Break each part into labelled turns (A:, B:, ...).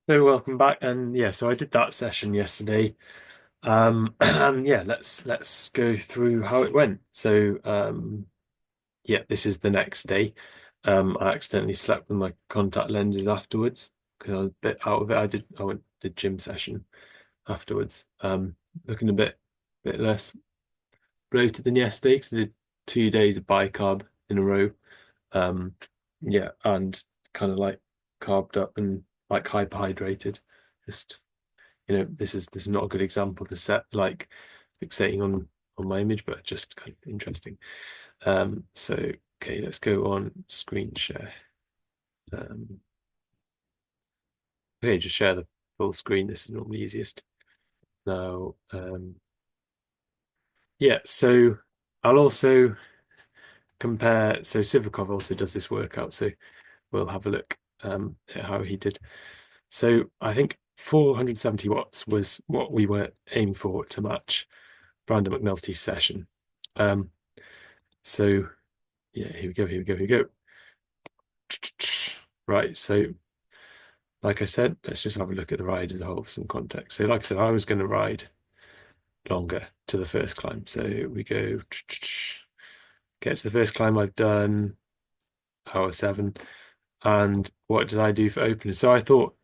A: So welcome back, and yeah, so I did that session yesterday, and yeah, let's go through how it went. Yeah, this is the next day. I accidentally slept with my contact lenses afterwards because I was a bit out of it. I went to gym session afterwards, looking a bit less bloated than yesterday because I did 2 days of bicarb in a row. Um, yeah, and kind of like carved up and like hyperhydrated. Just this is not a good example to set like fixating on my image, but just kind of interesting. So okay, let's go on screen share. Um, okay, just share the full screen. This is normally easiest. Now, yeah, so I'll also compare. So Sivakov also does this workout, so we'll have a look at how he did. So I think 470 watts was what we were aiming for to match Brandon McNulty's session. Um, so yeah, here we go. Right, so like I said, let's just have a look at the ride as a whole for some context. So like I said, I was going to ride longer to the first climb. So we go get to the first climb I've done, hour seven. And what did I do for openers? So I thought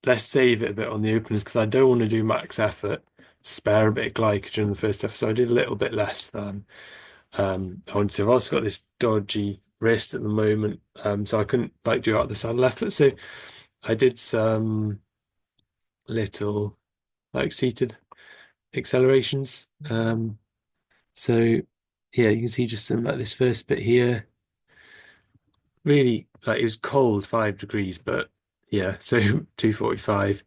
A: let's save it a bit on the openers because I don't want to do max effort, spare a bit of glycogen in the first effort. So I did a little bit less than I wanted to. I've also got this dodgy wrist at the moment, so I couldn't like do out the saddle effort. So I did some little like seated accelerations. So yeah, you can see just some like this first bit here. Really, like it was cold, 5 degrees, but yeah. So 2:45.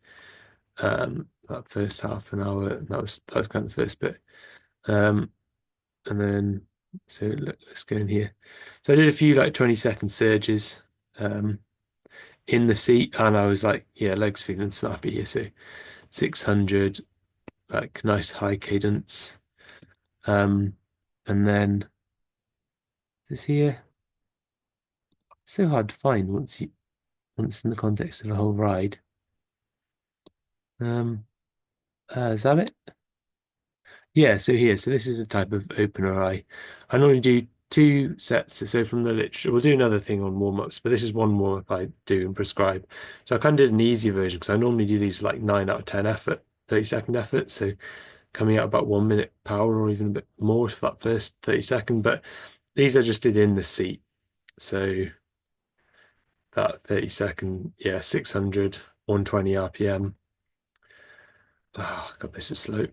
A: That first half an hour. That was kind of the first bit. Um, and then let's go in here. So I did a few like 20-second surges. Um, in the seat, and I was like, yeah, legs feeling snappy here. So 600, like nice high cadence. Um, and then this here, so hard to find once in the context of the whole ride. Um, is that it? Yeah, so here, so this is a type of opener I normally do two sets. So from the literature, we'll do another thing on warm-ups, but this is one warm-up I do and prescribe. So I kind of did an easier version because I normally do these like 9 out of 10 effort, 30-second effort. So coming out about 1 minute power or even a bit more for that first 30 second. But these I just did in the seat. So that 30 second, yeah, 600, 120 RPM. Oh, God, this is slow.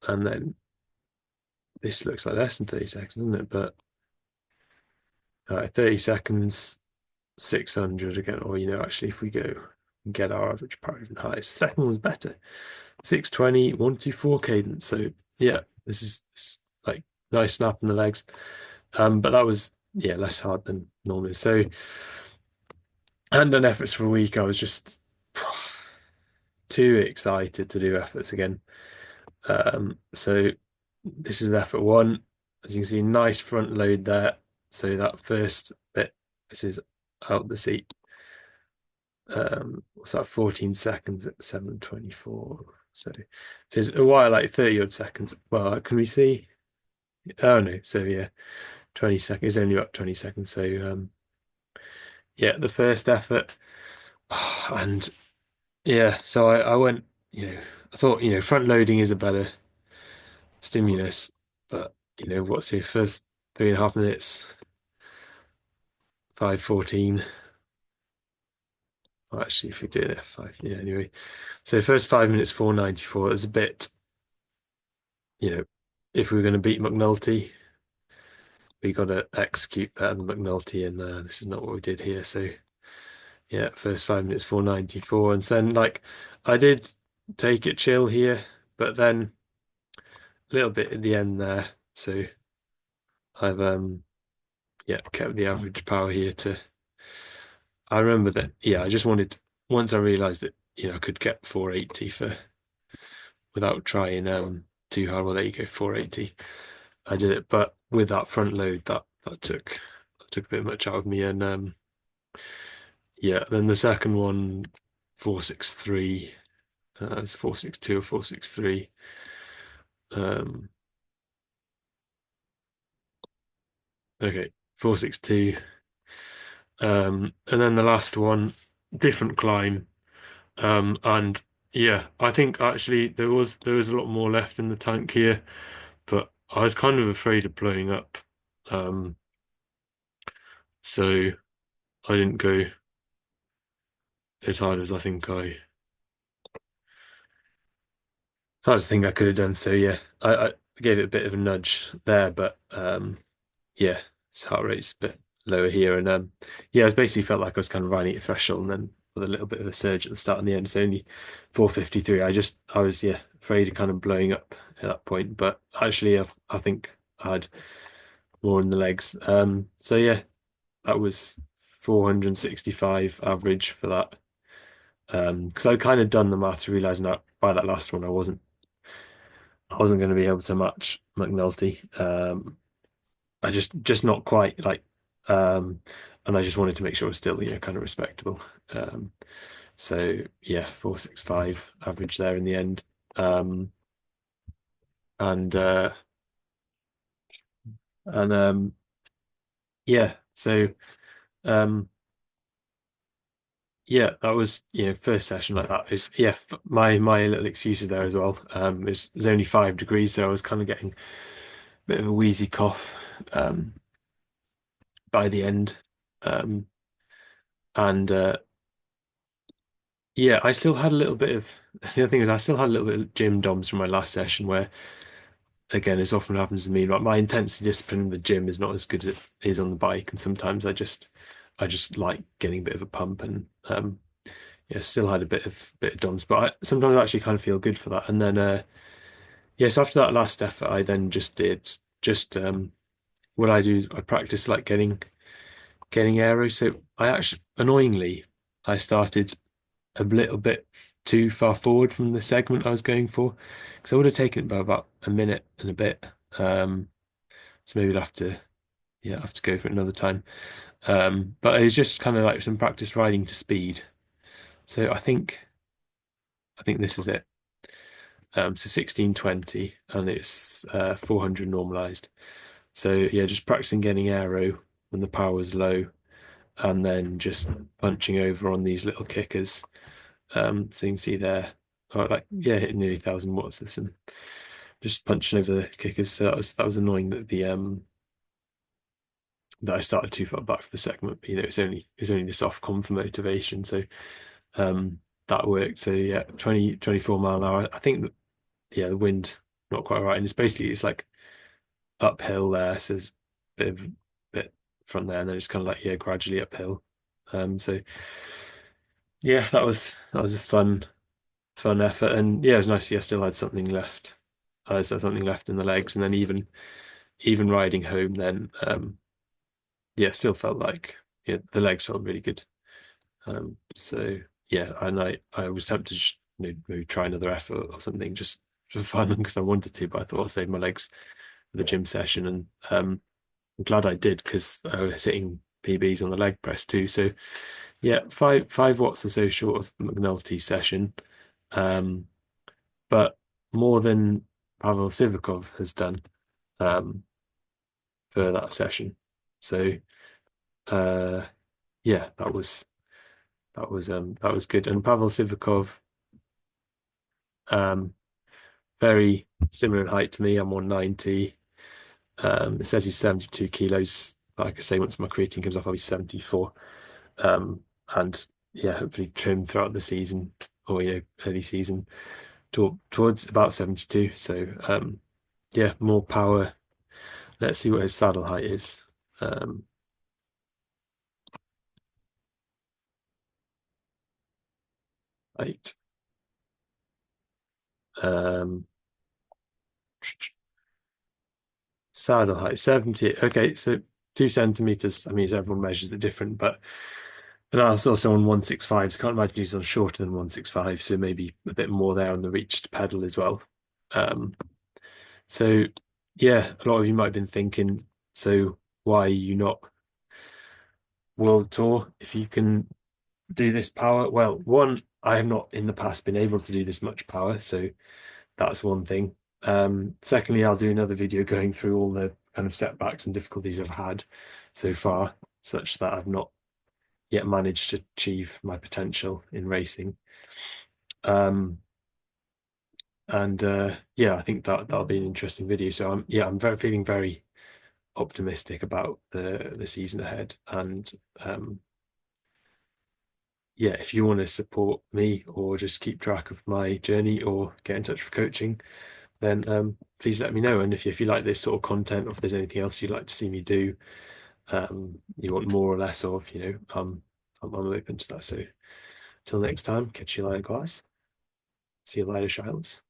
A: And then this looks like less than 30 seconds, isn't it? But all right, 30 seconds, 600 again. Or, actually, if we go and get our average power even higher, second one's better. 620, 124 cadence. So, yeah, this is like nice snap in the legs. But that was, yeah, less hard than normally. So, I hadn't done efforts for a week. I was just too excited to do efforts again. So this is effort one. As you can see, nice front load there. So that first bit, this is out the seat. What's that? 14 seconds at 7:24. So it's a while, like 30 odd seconds. Well, can we see? Oh no. So yeah, 20 seconds. It's only about 20 seconds. So yeah, the first effort. And yeah, so I went, I thought, front loading is a better stimulus, but what's your first 3.5 minutes, 5:14. Well, actually, if we do it five, yeah, anyway. So first 5 minutes, 4:94. It's a bit, you know, if we were going to beat McNulty, we got to execute better than McNulty, and this is not what we did here. So yeah, first 5 minutes, 4:94, and then like I did take it chill here, but then a little bit at the end there. So I've yeah kept the average power here to. I remember that. Yeah, I just wanted once I realised that I could get 480 for without trying too hard. Well, there you go, 480. I did it, but with that front load, that took a bit much out of me, and yeah. Then the second one, 463. It's 462 or 463. Um, okay, 462. And then the last one, different climb. And yeah, I think actually there was a lot more left in the tank here, but I was kind of afraid of blowing up. Um, so I didn't go as hard as I think I so I just think I could have done. So yeah, I gave it a bit of a nudge there, but yeah, its heart rate's a bit lower here, and yeah, I basically felt like I was kind of riding at threshold, and then with a little bit of a surge at the start and the end. It's only 453. I was yeah afraid of kind of blowing up at that point, but actually I think I had more in the legs. So yeah, that was 465 average for that. Because I'd kind of done the math, realizing that by that last one I wasn't going to be able to match McNulty. I just not quite like, um, and I just wanted to make sure it was still, kind of respectable. Um, so yeah, 465 average there in the end. Um, and and yeah, so um, yeah, that was first session like that is yeah. My little excuses there as well. It's only 5 degrees, so I was kind of getting a bit of a wheezy cough by the end. Um, and yeah, I still had a little bit of the other thing is I still had a little bit of gym DOMs from my last session where again as often happens to me, like my intensity discipline in the gym is not as good as it is on the bike, and sometimes I just like getting a bit of a pump and yeah, still had a bit of DOMs, but sometimes I actually kind of feel good for that. And then yeah, so after that last effort, I then just did just what I do is I practice like getting aero. So I actually annoyingly I started a little bit too far forward from the segment I was going for because I would have taken it by about a minute and a bit. Um, so maybe I'd have to go for it another time. But it was just kind of like some practice riding to speed. So I think this is it. So 1620 and it's 400 normalized. So yeah, just practicing getting aero when the power was low and then just punching over on these little kickers. So you can see there, like yeah, hitting nearly 1,000 watts. There's some just punching over the kickers. So that was annoying that the that I started too far back for the segment. But, it's only the soft com for motivation. So um that worked. So yeah, 24 mile an hour. I think that yeah, the wind not quite right, and it's like uphill there. So there's a bit from there, and then it's kind of like yeah, gradually uphill. So yeah, that was a fun effort, and yeah, it was nice to see I still had something left. I still had something left in the legs, and then even riding home, then yeah, still felt like yeah, the legs felt really good. So yeah, and I was tempted to just maybe try another effort or something just for fun because I wanted to, but I thought I'll save my legs for the gym session, and I'm glad I did because I was hitting PBs on the leg press too. So yeah, 5 watts or so short of McNulty's session. Um, but more than Pavel Sivakov has done um, for that session. So uh, yeah, that was good. And Pavel Sivakov, um, very similar in height to me. I'm 190. It says he's 72 kilos. Like I say, once my creatine comes off, I'll be 74. And yeah, hopefully trim throughout the season or early season towards about 72. So yeah, more power. Let's see what his saddle height is. Um, height. Um, saddle height 70. Okay, so 2 centimeters. I mean, everyone measures it different, but and I was also on 165. So can't imagine he's on shorter than 165. So maybe a bit more there on the reached pedal as well. Um, so yeah, a lot of you might have been thinking, so why are you not World Tour if you can do this power? Well, one, I have not in the past been able to do this much power, so that's one thing. Secondly, I'll do another video going through all the kind of setbacks and difficulties I've had so far, such that I've not yet managed to achieve my potential in racing. And yeah, I think that'll be an interesting video. So I'm feeling very optimistic about the season ahead. And yeah, if you want to support me or just keep track of my journey or get in touch for coaching, then please let me know. And if you like this sort of content, or if there's anything else you'd like to see me do, you want more or less of, I'm open to that. So till next time, catch you later, guys. See you later, Shiles.